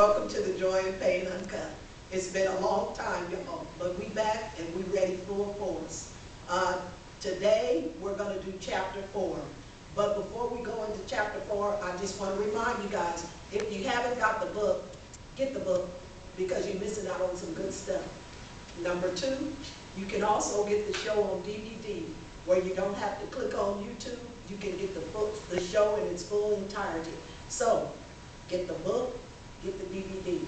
Welcome to the Joy and Pain Uncut. It's been a long time, y'all, but we back and we ready full force. Today, we're going to do chapter 4. But before we go into chapter 4, I just want to remind you guys, if you haven't got the book, get the book, because you're missing out on some good stuff. Number 2, you can also get the show on DVD, where you don't have to click on YouTube. You can get the show in its full entirety. So, get the book, get the DVD.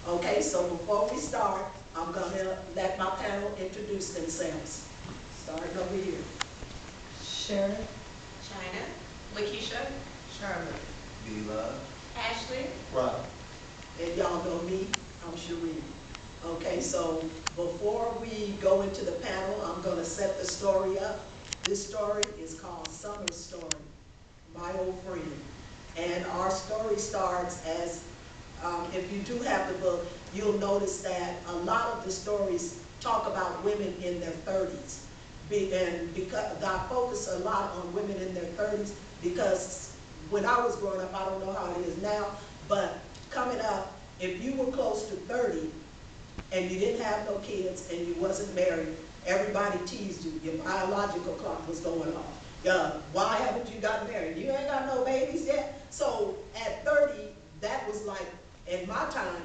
Okay, so before we start, I'm going to let my panel introduce themselves. Starting over here. Sharon. China. Lakeisha. Charlotte. B-Love. Ashley. Rob. And y'all know me, I'm Sheree. Okay, so before we go into the panel, I'm going to set the story up. This story is called Summer's Story, My Old Friend. And our story starts as, if you do have the book, you'll notice that a lot of the stories talk about women in their 30s. And because I focus a lot on women in their 30s because when I was growing up, I don't know how it is now, but coming up, if you were close to 30 and you didn't have no kids and you wasn't married, everybody teased you. Your biological clock was going off. Why haven't you gotten married? You ain't got no babies yet? So at 30, that was like, in my time,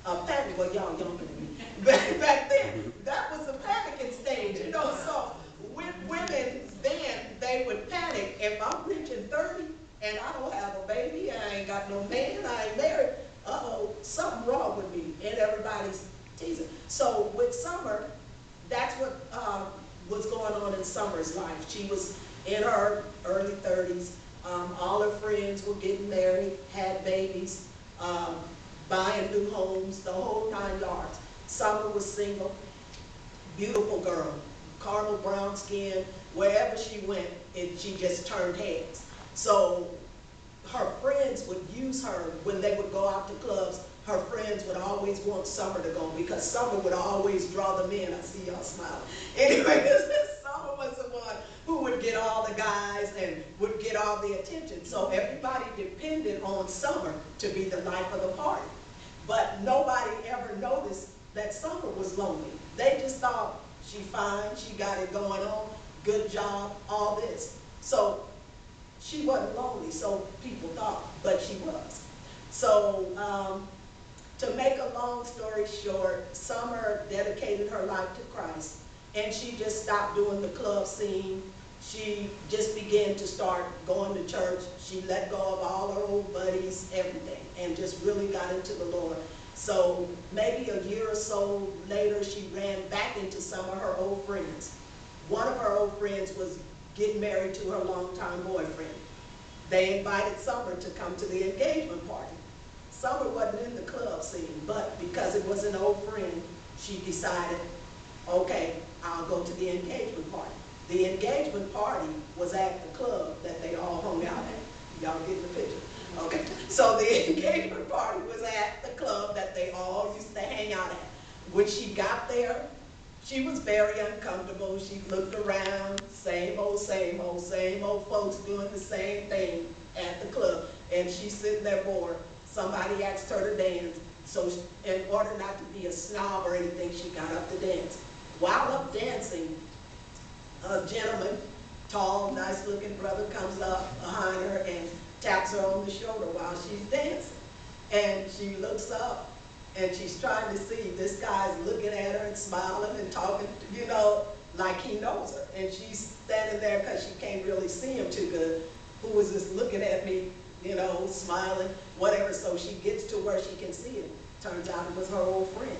a panic. Well, y'all younger than me. Back then, that was the panicking stage, you know. So with women, then they would panic. If I'm reaching 30 and I don't have a baby, I ain't got no man, I ain't married, uh-oh, something wrong with me. And everybody's teasing. So with Summer, that's what was going on in Summer's life. She was in her early 30s. All her friends were getting married, had babies, buying new homes, the whole 9 yards. Summer was single, beautiful girl, caramel brown skin. Wherever she went, she just turned heads. So her friends would use her when they would go out to clubs. Her friends would always want Summer to go because Summer would always draw them in. I see y'all smiling. Anyway, Summer was the one who would get all the guys and would get all the attention. So everybody depended on Summer to be the life of the party. But nobody ever noticed that Summer was lonely. They just thought, she fine, she got it going on, good job, all this. So she wasn't lonely, so people thought, but she was. So to make a long story short, Summer dedicated her life to Christ, and she just stopped doing the club scene. She just began to start going to church. She let go of all her old buddies, everything, and just really got into the Lord. So maybe a year or so later, she ran back into some of her old friends. One of her old friends was getting married to her longtime boyfriend. They invited Summer to come to the engagement party. Summer wasn't in the club scene, but because it was an old friend, she decided, okay, I'll go to the engagement party. The engagement party was at the club that they all hung out at. Y'all getting the picture? Okay. So the engagement party was at the club that they all used to hang out at. When she got there, she was very uncomfortable. She looked around, same old folks doing the same thing at the club. And she's sitting there bored. Somebody asked her to dance. So in order not to be a snob or anything, she got up to dance. While up dancing, a gentleman, tall, nice-looking brother, comes up behind her and taps her on the shoulder while she's dancing. And she looks up, and she's trying to see. This guy's looking at her and smiling and talking, you know, like he knows her. And she's standing there because she can't really see him too good. Who is this looking at me, you know, smiling, whatever. So she gets to where she can see him. Turns out it was her old friend.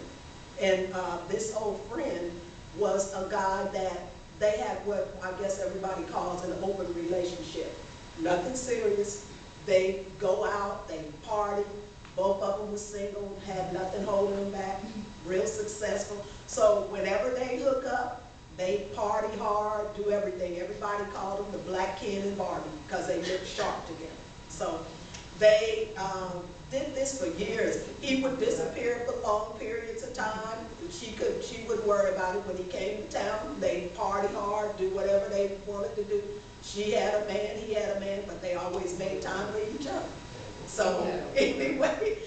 And this old friend was a guy that they had what I guess everybody calls an open relationship. Nothing serious. They go out, they party. Both of them were single, had nothing holding them back, real successful. So whenever they hook up, they party hard, do everything. Everybody called them the Black Ken and Barbie because they looked sharp together. So they did this for years. He would disappear for long periods of time. She would worry about it when he came to town. They party hard, do whatever they wanted to do. She had a man, he had a man, but they always made time for each other. So anyway,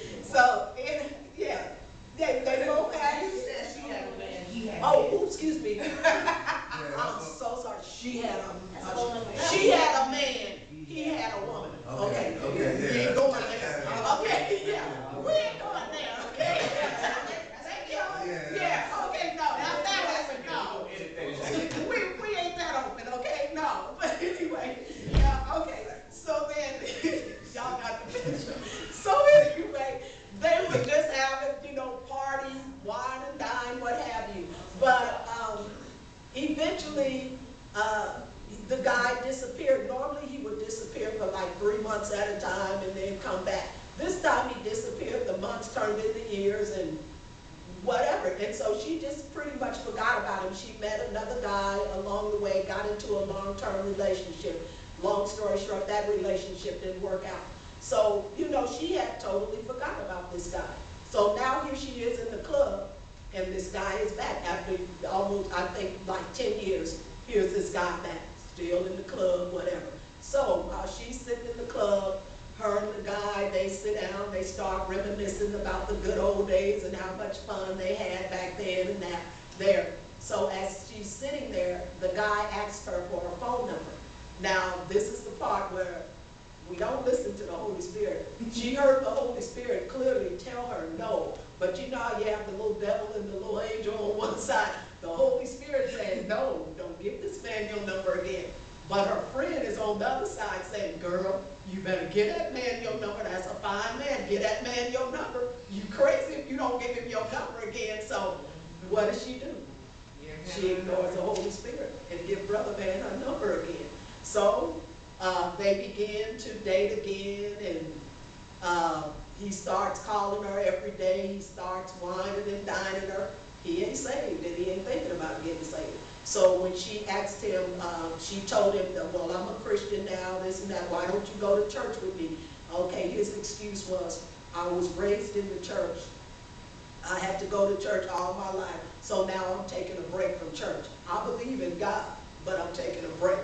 horns turned into ears and whatever. And so she just pretty much forgot about him. She met another guy along the way, got into a long-term relationship. Long story short, that relationship didn't work out. So, you know, she had totally forgot about this guy. So now here she is in the club, and this guy is back after almost, I think, like 10 years. Here's this guy back, still in the club, whatever. So while she's sitting in the club, her and the guy, they sit down, they start reminiscing about the good old days and how much fun they had back then and that there. So as she's sitting there, the guy asks her for her phone number. Now, this is the part where we don't listen to the Holy Spirit. She heard the Holy Spirit clearly tell her no, but you know how you have the little devil and the little angel on one side. The Holy Spirit said, no, don't give this man your number again. But her friend is on the other side saying, girl, you better get that man your number. That's a fine man. Get that man your number. You crazy if you don't give him your number again. So what does she do? She ignores the Holy Spirit and give brother man her number again. So they begin to date again, and he starts calling her every day. He starts whining and dining her. He ain't saved, and he ain't thinking about getting saved. So when she asked him, she told him, well, I'm a Christian now, this and that. Why don't you go to church with me? Okay, his excuse was, I was raised in the church. I had to go to church all my life, so now I'm taking a break from church. I believe in God, but I'm taking a break.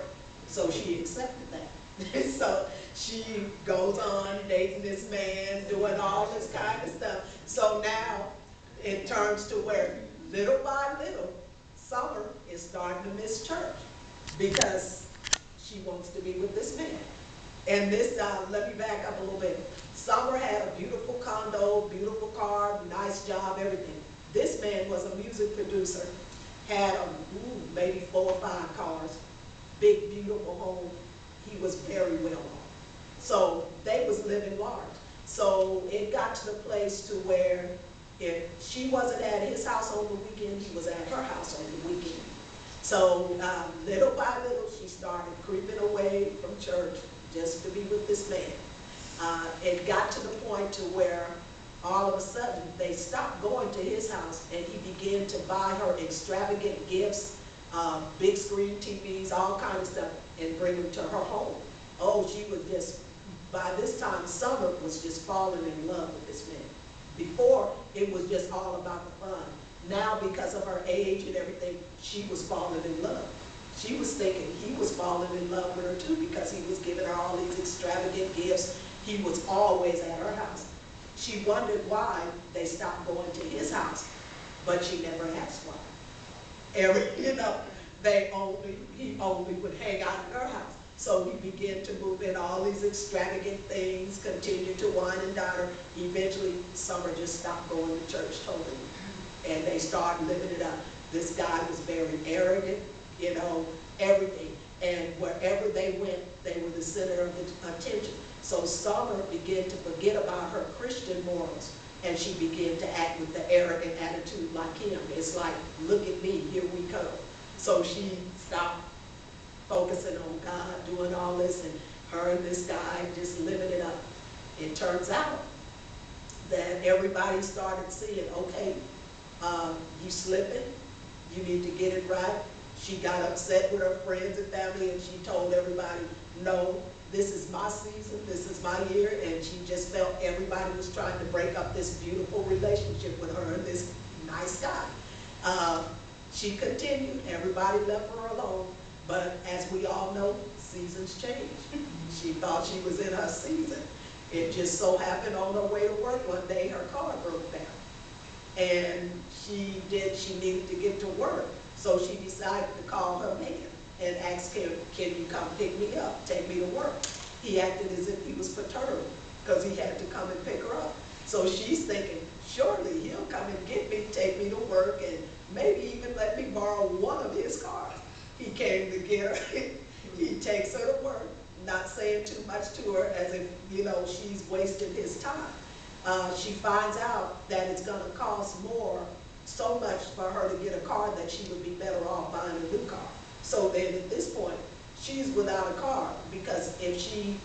So she accepted that. So she goes on dating this man, doing all this kind of stuff. So now it turns to where little by little, Summer is starting to miss church because she wants to be with this man. And this, let me back up a little bit. Summer had a beautiful condo, beautiful car, nice job, everything. This man was a music producer, had maybe 4 or 5 cars, big, beautiful home. He was very well off. So they was living large. So it got to the place to where if she wasn't at his house on the weekend, he was at her house on the weekend. So little by little, she started creeping away from church just to be with this man. It got to the point to where all of a sudden they stopped going to his house, and he began to buy her extravagant gifts, big screen TVs, all kinds of stuff, and bring them to her home. Oh, she was just, by this time, Summer was just falling in love with this man. Before, it was just all about the fun. Now, because of her age and everything, she was falling in love. She was thinking he was falling in love with her too, because he was giving her all these extravagant gifts. He was always at her house. She wondered why they stopped going to his house, but she never asked why. You know, he only would hang out at her house. So he began to move in all these extravagant things, continued to wine and dine her. Eventually, Summer just stopped going to church totally. And they started living it up. This guy was very arrogant, you know, everything. And wherever they went, they were the center of attention. So Summer began to forget about her Christian morals, and she began to act with the arrogant attitude like him. It's like, look at me, here we come. So she stopped focusing on God, doing all this, and her and this guy just living it up. It turns out that everybody started seeing, okay, you slipping, you need to get it right. She got upset with her friends and family, and she told everybody, no, this is my season, this is my year, and she just felt everybody was trying to break up this beautiful relationship with her and this nice guy. She continued, everybody left her alone, but as we all know, seasons change. She thought she was in her season. It just so happened on her way to work one day, her car broke down. And she needed to get to work. So she decided to call her man and ask him, can you come pick me up, take me to work? He acted as if he was perturbed because he had to come and pick her up. So she's thinking, surely he'll come and get me, take me to work, and maybe even let me borrow one of his cars. He came to get her. He takes her to work, not saying too much to her as if, you know, she's wasting his time. She finds out that it's going to cost so much for her to get a car that she would be better off buying a new car. So then at this point, she's without a car, because if she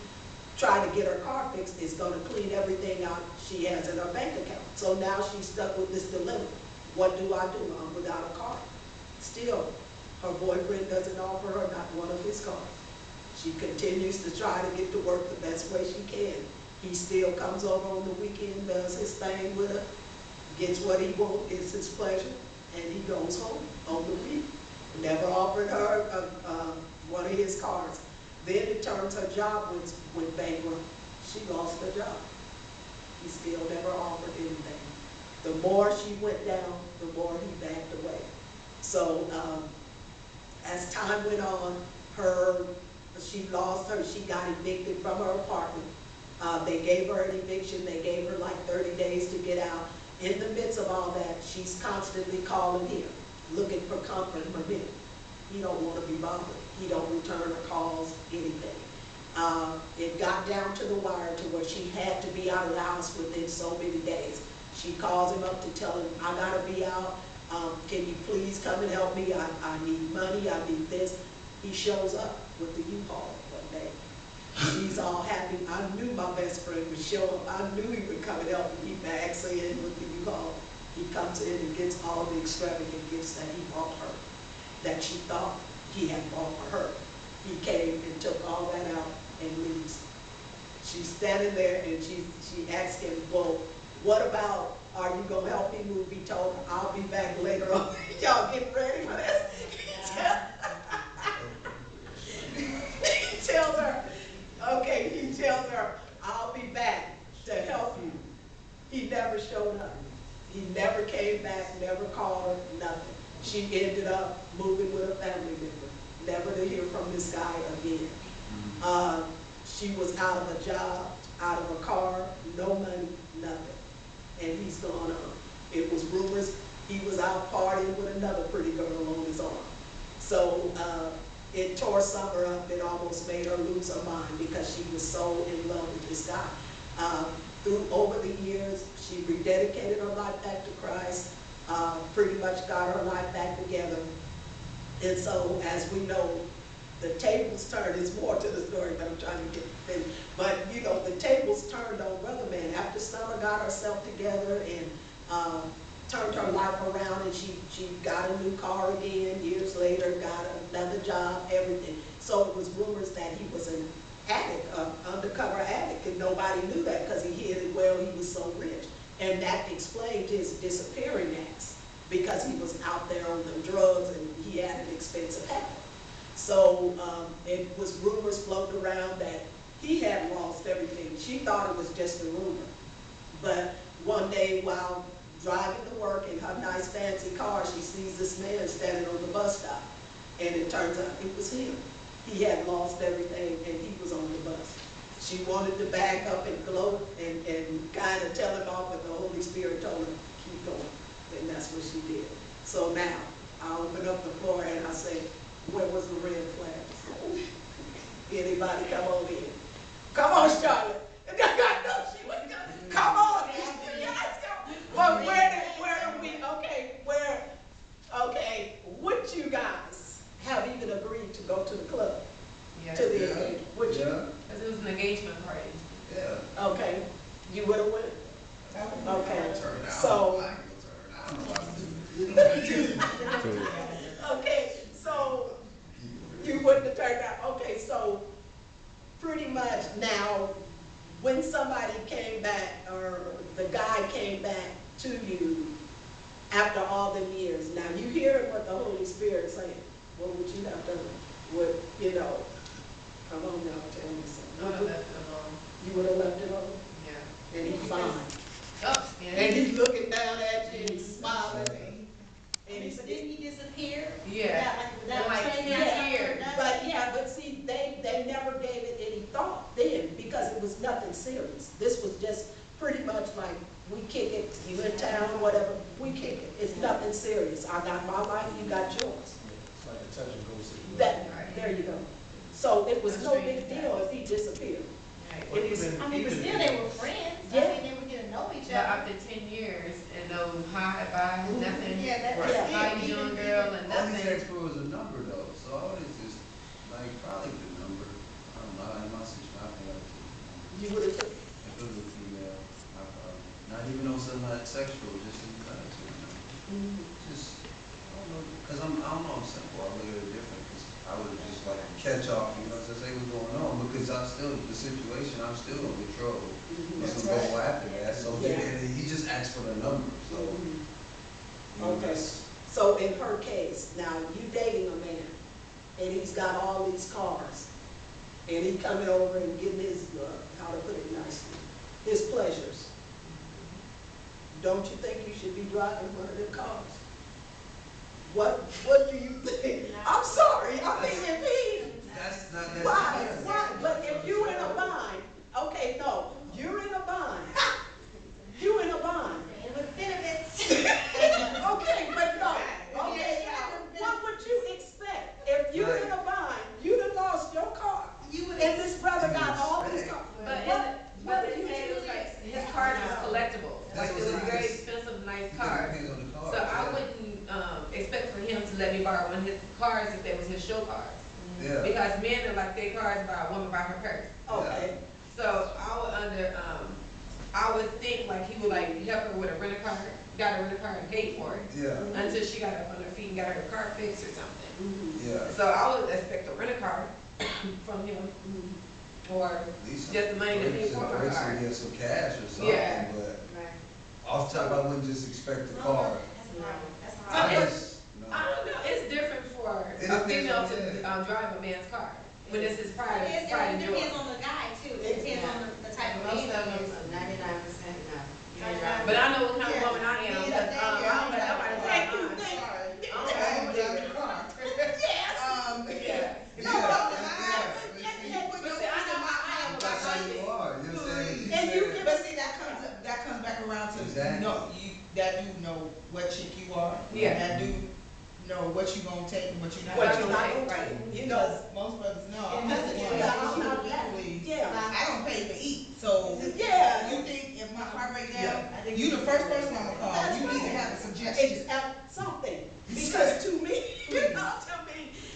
tried to get her car fixed, it's going to clean everything out she has in her bank account. So now she's stuck with this dilemma. What do I do? I'm without a car. Still, her boyfriend doesn't offer her not one of his cars. She continues to try to get to work the best way she can. He still comes over on the weekend, does his thing with her, gets what he wants, gets his pleasure, and he goes home on the week. Never offered her one of his cars. Then it turns her job went bankrupt. She lost her job. He still never offered anything. The more she went down, the more he backed away. So as time went on, she got evicted from her apartment. They gave her an eviction. They gave her like 30 days to get out. In the midst of all that, she's constantly calling him, looking for comfort from him. He don't want to be bothered. He don't return her calls, anything. It got down to the wire to where she had to be out of the house within so many days. She calls him up to tell him, I gotta be out. Can you please come and help me? I need money, I need this. He shows up with the U-Haul one day. She's all happy. I knew my best friend would show up. I knew he would come and help me. He bags her in with the U-Haul. He comes in and gets all the extravagant gifts that he bought her, that she thought he had bought for her. He came and took all that out and leaves. She's standing there and she asks him, well, what about, are you going to help me move? He told her, I'll be back later on. Y'all getting ready for this? He tells her, okay, he tells her, I'll be back to help you. He never showed up. He never came back, never called her, nothing. She ended up moving with a family member, never to hear from this guy again. She was out of a job, out of a car, no money, nothing. And he's gone on. It was rumors he was out partying with another pretty girl on his arm. So it tore Summer up. It almost made her lose her mind because she was so in love with this guy. Over the years, she rededicated her life back to Christ, pretty much got her life back together. And so, as we know, the tables turned. Is more to the story, but I'm trying to get finished. But you know, the tables turned on Brother Man after Summer got herself together and turned her life around, and she got a new car again. Years later, got another job, everything. So it was rumors that he was an addict, undercover addict, and nobody knew that because he hid it well. He was so rich, and that explained his disappearing acts because he was out there on the drugs and he had an expensive habit. So it was rumors floating around that he had lost everything. She thought it was just a rumor. But one day while driving to work in her nice fancy car, she sees this man standing on the bus stop. And it turns out it was him. He had lost everything and he was on the bus. She wanted to back up and gloat and kind of tell him off, but the Holy Spirit told her, keep going. And that's what she did. So now, I open up the floor and I say, where was the red flag? Anybody come on in? Come on, Charlotte. I know she was gonna, come on. Yes, go. Well, where are we? Okay, would you guys have even agreed to go to the club? Yes. To the engagement? Would you? Because it was an engagement party. Yeah. Okay, you would have went? Okay, so. Okay, so you wouldn't have turned out. Okay, so pretty much now, when somebody came back or the guy came back to you after all the years, now you hearing what the Holy Spirit saying, what would you have done? Would, you know, come on now, tell me I would have something. left it alone. You would have left it alone? Yeah. And he's fine. Oh, yeah. And he's looking down at you and he's smiling. And he's, Didn't he disappear? Yeah. Without saying here. but see, they never gave it any thought then because it was nothing serious. This was just pretty much like, we kick it, you in town, whatever, we kick it. It's nothing serious. I got my life, you got yours. It's like a touch and go situation. There you go. So it was no big deal if he disappeared. Right. It was, I mean, but still they were friends. Yeah. I mean, they were getting to know each But other. after 10 years and no hi, bye, nothing. Yeah, that's Right. still. How you doing, girl, and All these nothing. asked for was a number though, so all this is like probably the number. I don't know, in my situation, I think I would take the number. you would have, If it was a female, I probably, not even though it's not sexual, just in just, I don't know, cause I don't know, I'm simple, I look at it different, cause I would just like catch off, you know, just say what's going on, because I'm still, the situation, I'm still in control. It's gonna go after that, so, Yeah. and he just asked for the number, so. Mhm. you know, Okay. that's- So in her case, now you dating a man, and he's got all these cars, and he coming over and getting his, how to put it nicely, his pleasures. Don't you think you should be driving one of them cars? What do you think? I'm sorry, I'm being mean. That's not, Why? But if you in a bind, okay, no, you're in a bind. You in a bind. And with benefits. Okay, but no, okay, what would you expect? If you're in a bind, you done lost your car, and this brother got all these cars. But they say it was like, his cars was collectible, like it was very expensive, nice cars. Depends on the car. So I wouldn't, expect for him to let me borrow one of his cars if they was his show cars. Yeah. Because men are like their cars by a woman by her purse. Okay, So I would think like he would like help her with a rental car, got a rental car and paid for it. Yeah, Until she got up on her feet and got her car fixed or something. mhm, yeah. So I would expect a rental car from him, mhm. or At least just the money to pay for my break car. some cash or something, Yeah. but Right. off the top, I wouldn't just expect the car. That's So hard. it's- No. I don't know, it's different for It a depends female on- to yeah. Drive a man's car, when it's his pride It and depends joy. on the guy too, it depends on the type of Most man of he them, is. 99% no. You ain't But driving. But I know what kind of woman I am, Yeah, because, yeah, I don't let nobody drive Thank you, mine. thank you. I don't care who it is. Yeah. No, But see, I know how I am about That's how my you things. are, you know what I'm saying? And you give But see, that comes back around to, Exactly. that dude know what chick you are. Yeah. And that dude know what you gonna take and what you not. What gonna you take. not gonna Right. take, you know, Because most brothers know, I'm Yeah, not the one, yeah, I'm I'm not not that. yeah, I don't pay to eat, so. Yeah. You think if my car breaks Yeah. down, you the first person I'm gonna call, That's you need to right. have a suggestion. it's something, because to me,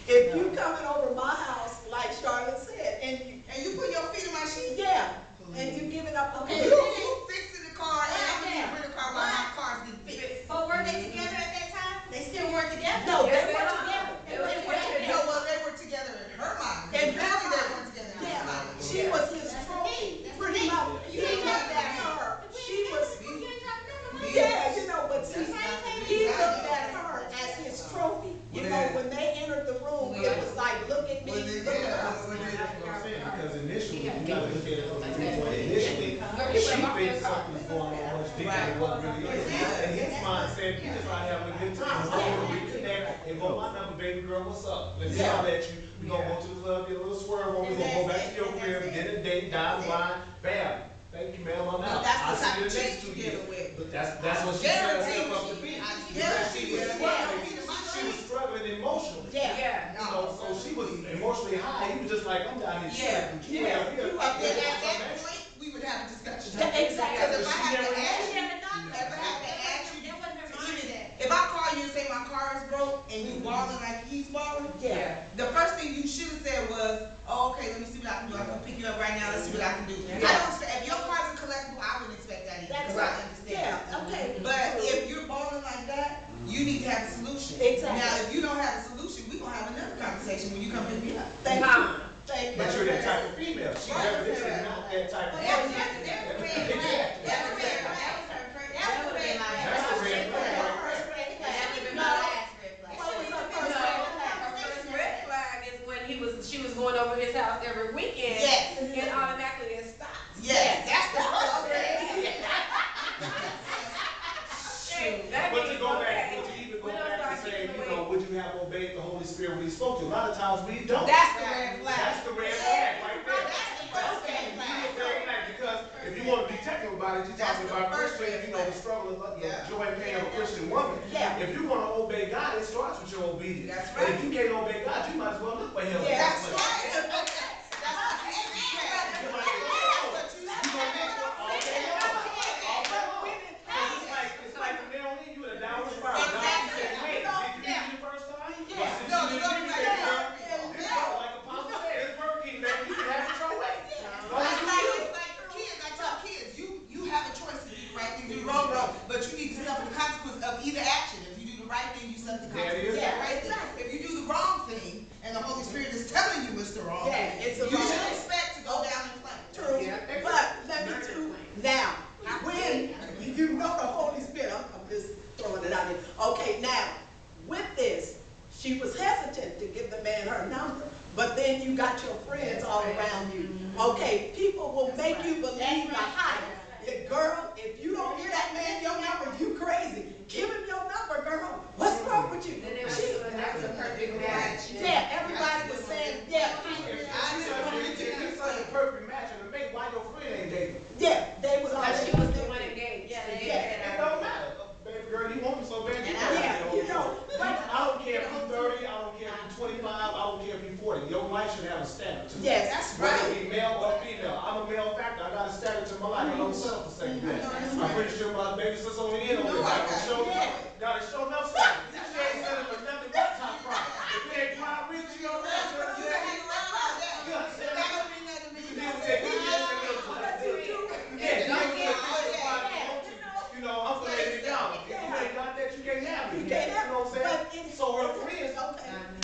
if you coming over my house, like Charlotte said, and And you put your feet in my sheet. yeah, and you giving up, Okay. You fixing the car and I'm gonna get rid of the car while my car's getting fixed. But were they together at that time? They still weren't together? No, Yes, they they were are. together. They were together. No, well, they were together in her mind. In her Apparently they mind. weren't together in his Yeah, mind. she was his That's the trophy, thing. That's the pretty thing. much. You He ain't looked got at that. her, If we she ain't was, together, you ain't dropping no money. yeah, you know, but see, That's right. he looked at her as his trophy. You know, when they entered the room, it was like, look at me, When they- look at yeah, us. when they- That's what I'm saying, because initially, Yeah. you gotta look at it from the viewpoint, Yeah. initially, Yeah. she Yeah. thinks something's going on much deeper than what really is. And his mind said, we just out having a good time, we're gonna reconnect, and go my number, baby girl, what's up? Let me Yeah. holler at you, we gonna go to the club, get a little swerve on, we gonna go back to your crib, dinner date, dine, wine, bam. Thank you, ma'am, I'm But out. that's I'll the see type you of the next chick 2 you years. dealing with. But that's what she set herself up to be. I Because she was struggling, guarantee she was struggling emotionally. Yeah. Yeah. You know, so she was emotionally high, he was just like, I'm down here Yeah. chilling. Yeah. You And then at that point, we would have a discussion. Yeah, exactly. Because if But I she had to never ask asked you, That wasn't her mindset. if I call you and say my car is broke and you balling like he's balling, Yeah, the first thing you should have said was, oh, okay, let me see what I can do. I'm gonna pick you up right now. Let's see what I can do. I don't expect, if your car's a collectible, I wouldn't expect that either. that's Because I right, understand. yeah, okay. But if you're balling like that, you need to have a solution. Exactly. Now, if you don't have a solution, we gonna have another conversation when you come pick me up. Thank you, Huh. thank you. But you're that type of female, she evidently not that type of But female. that's a red flag. That's a red flag. That was a red flag. That's a red flag. First red That flag. would've been No. my last red flag. What was her No, first red flag? her first red flag is when she was going over his house every weekend. Yes. And automatically it stopped. Yes, that's the first red Shoot, that But to means go back, okay. but to even go We don't back start to say, giving you away- know, would you have obeyed the Holy Spirit when he spoke to you? A lot of times we don't. That's the red flag. That's the red flag right there. That's the first red Red flag. flag, because if you wanna be technical about it, you're That's talking the about first Christian, red you know, the flag. struggle of the Yeah. joy and pain of a Christian woman. Yeah. If you wanna obey God, it starts with your obedience. That's And right. if you can't obey God, you might as well look for him. Yeah. That's right. That's right. You might as well go. You gonna make sure all day long. All day long. 'Cause it's like the nail in you in a downward spiral. God Exactly. said, hey, did you give me the first time? Yeah. Well, since No, you no, didn't give me no, that, no. this is like Apostle said, it's Burger King, baby. You can have it your way. As long as It's you like, do it. it's like kids, I tell kids, you have a choice to do the right thing, do the then you got your friends all around you. Okay, people will make you believe the hype. Yeah, girl, if you don't give that man your number, you crazy. Give him your number, girl. What's wrong with you? Then it was a perfect match. Yeah, everybody was saying, yeah. It's such a perfect match, and to make why your friend ain't dating. Yeah, they was all. Because she was the one engaged. Yeah, they It don't matter. Baby girl, you want me so bad. Yeah, you know. I don't care if you're 30, I don't care if you're 25, I don't care if you're 40. Your life should have a standard to it. Yes, that's Whether right. it be male or female. I'm a male factor. I got a standard to my life. I don't settle for second best. I'm pretty sure my baby sister on the end over there gotta show enough standard. She ain't settling for nothing but top pride. If it ain't pride rich, you don't know. You understand? You can deal with that. You know, I'm gonna lay it down. If you ain't got that, you can't have me. You can't have You know what I'm saying? So her friends.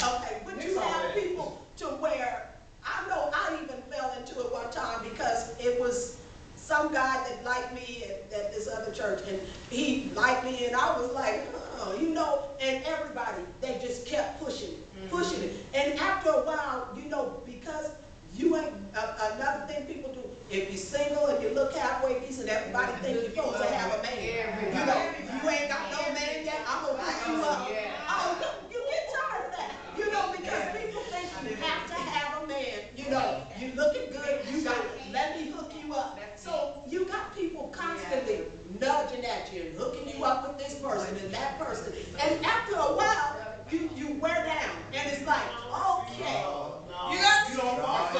Okay, but you have people to where, I know I even fell into it one time because it was some guy that liked me at this other church, and he liked me, and I was like, oh, you know, and everybody, they just kept pushing it. And after a while, you know, because you ain't, another thing people do, if you're single and you look halfway decent, everybody think you're supposed to have a man. You know, you ain't got no man yet, I'm gonna hook you up. Oh, you get tired of that, you know, because people think you have to have a man. You know, you looking good, you got, let me hook you up. So you got people constantly nudging at you and hooking you up with this person and that person. And after a while, you wear down, and it's like, okay. You don't want to.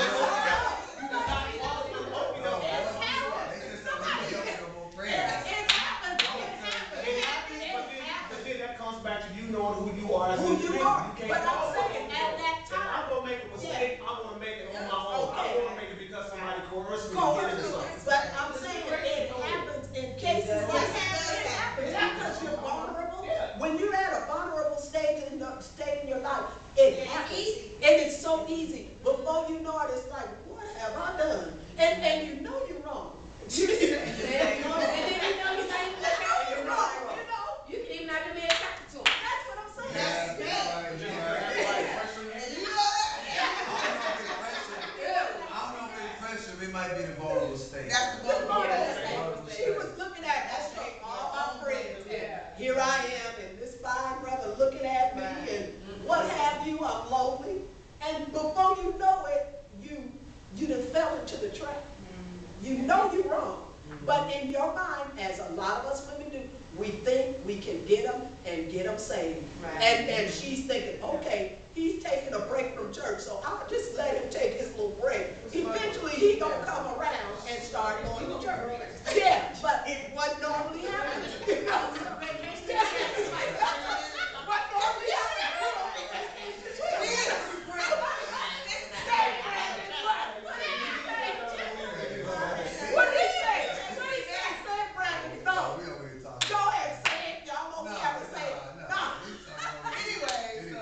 You do not want to. But then that comes back to you knowing who you are as an individual. You can't But I'm follow saying, it. at that If time. I'm gonna make a mistake, I'm gonna make it on my own. I don't wanna make it because somebody coerced me to get into something. But I'm saying it happens in cases like that. It happens because you're vulnerable. When you're at a vulnerable stage in your life, it happens. And it's so easy. Before you know it, it's like, what have I done? And you know you're wrong. You know you're wrong. You can even not be attracted to him. That's what I'm saying. I don't know if it's pressure, it might be the vulnerable state. That's the vulnerable She was looking at that thing, all my friends, and here I am, and this fine brother looking at me, and what have you, I'm lonely. And before you know it, you done fell into the trap. You know you're wrong. But in your mind, as a lot of us women do, we think we can get them and get them saved. And she's thinking, okay, he's taking a break from church, so I'll just let him take his little break. Eventually, he gonna come around and start going to church. Yeah, but it what normally happens. You know, what normally What did he say? What did he say? Say it, Brandon. No. We already talking. Go ahead, say it. Y'all won't be able to say it. Nah. Anyway, so,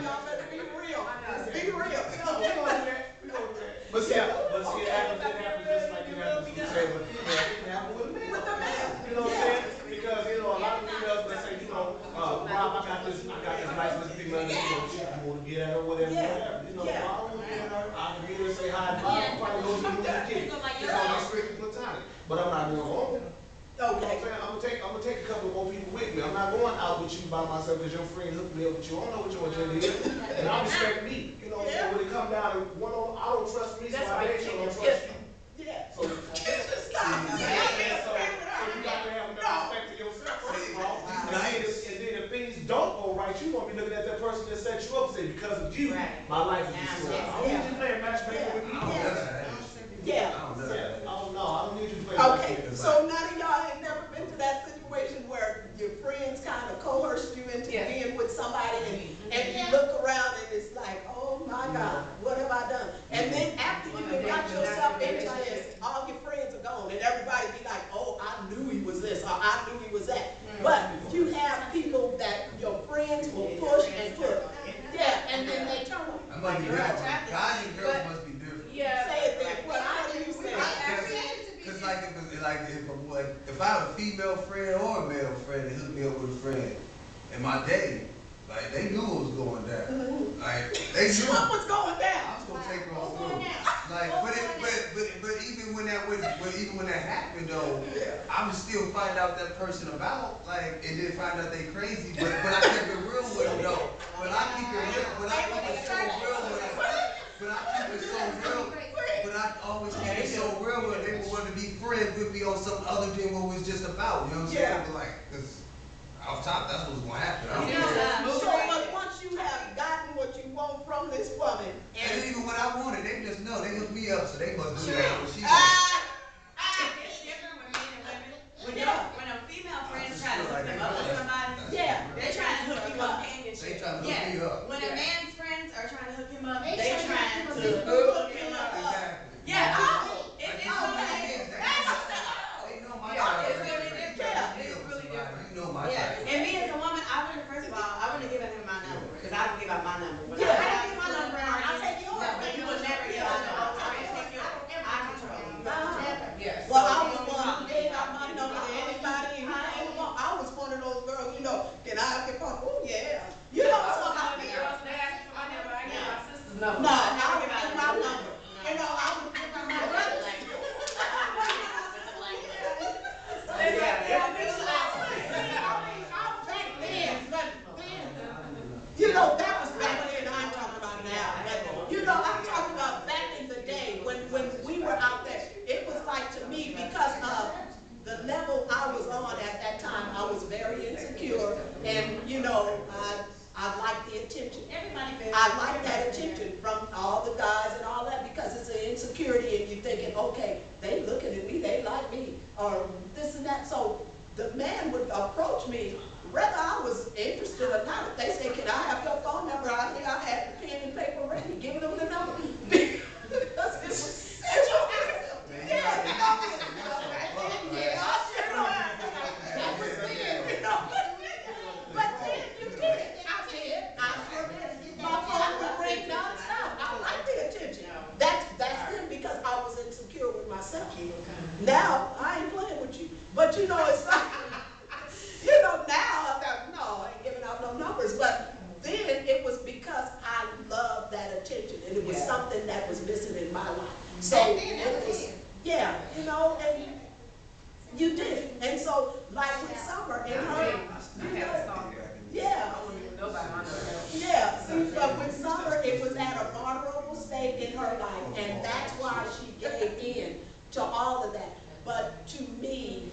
Y'all better be real. Be real. But see, it happens just like it happens with the female. It can happen with a man. With the man. You know what I'm saying? Because, you know, a lot of females will say, you know, Rob, I got this nice little female, you know, you want to get at her, whatever. You know, I don't want to get at her. I can meet her and say hi, and I'll probably go to the kid. It's only strictly platonic. But I'm not going home. You know what I'm saying? I'm gonna take a couple more people with me. I'm not going out with you by myself because your friend hooked me up with you. I don't know what your agenda is. And I respect me. You know what I'm saying? When it comes down to I don't trust me, so I make sure I don't trust you. Yeah. So you got to have enough respect for yourself, first of all. And then if things don't go right, you're gonna be looking at that person that set you up and say, because of you, my life is destroyed. I don't need you playing matchmaker with me. Yeah. I don't need you to play Okay, matchmaker. so none of y'all ain't never been to that situation where your friends kind of coerced you into being with somebody and you look around and it's like, oh my God, what have I done? And then after you got yourself into this, all your friends are gone and everybody be like, oh, I knew he was this or I knew he was that. But you have people that your friends will push and push. Yeah, and then they turn on you. Guys and girls must be different. Yeah. Say it then. What do you say? Cause if I have a female friend or a male friend that hook me up with a friend in my day, Like, they knew it was going down. Mhm. Like, they knew. What was going I down? was gonna take her What's on going through. down? Like, but even when that even when that happened though, I would still find out that person about, like, and then find out they crazy, but I kept it real with them though. But I keep it real, but I keep it so real with them. But I keep it so real, but I always keep it so real with them. They would want to be friends with me on something other than what was just about, you know what I'm saying? But like, cause off top, that's what's gonna happen. I don't care. So, but once you have gotten what you want from this woman, And even when I wanted, they just know, they hook me up, so they must do that. What she It's different with men and women. When a female friend just try to feel hook like them they- up with somebody, yeah, they trying to hook you up. They trying to hook Yeah, me up. when a man's friends are trying to hook him up, They they trying trying to to hook hook him up. Exactly. Yeah, Like, it's all so my like, kids, they know my Yeah, type. it's really different. Yeah. It's really different. You know my yeah, type. and me as a woman, I wouldn't, first of all, I wouldn't give him my number, because I don't give out my number. When Yeah. I give my number out, I'll take yours. no, but you will never give out my number. I will take yours. I control you. You control me. Yes. well, I was one who gave out my number to anybody, and I was one of those girls, you know, can I have your phone? Oh, yeah. You know, so I The girls that ask me for my number, I give my sister's number. no, I would give my number. You know, I would give my brother. You know, that was back then, I'm talking about now, but, you know, I'm talking about back in the day, when we were out there, it was like to me, because of the level I was on at that time, I was very insecure, and, you know, I liked the attention. I like that attention from all the guys and all that, because it's an insecurity, and you're thinking, okay, they looking at me, they like me, or this and that, so the man would approach me, whether I was interested or not. If they say, can I have your phone number? I think I had the pen and paper ready, giving them the number. Because it was, yeah, you know, that was then, you know. But then you did, I did, I sure did. My phone would ring nonstop. I like the attention. That's then because I was insecure with myself. Now, I ain't playing with you. But you know, it's like, you know, now, no, I ain't giving out no numbers, but then it was because I loved that attention, and it was something that was missing in my life. So it was, yeah, you know, and you did. And so, like with Summer and her, you know, yeah. I wouldn't even know about my number. Yeah, see, but with Summer, it was at a vulnerable state in her life, and that's why she gave in to all of that. But to me,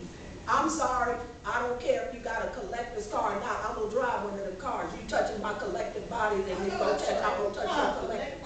I'm sorry, I don't care if you got a collector's car or not, I'm gonna drive one of the cars. You touching my collective body, then you gonna touch, I'm gonna touch your collective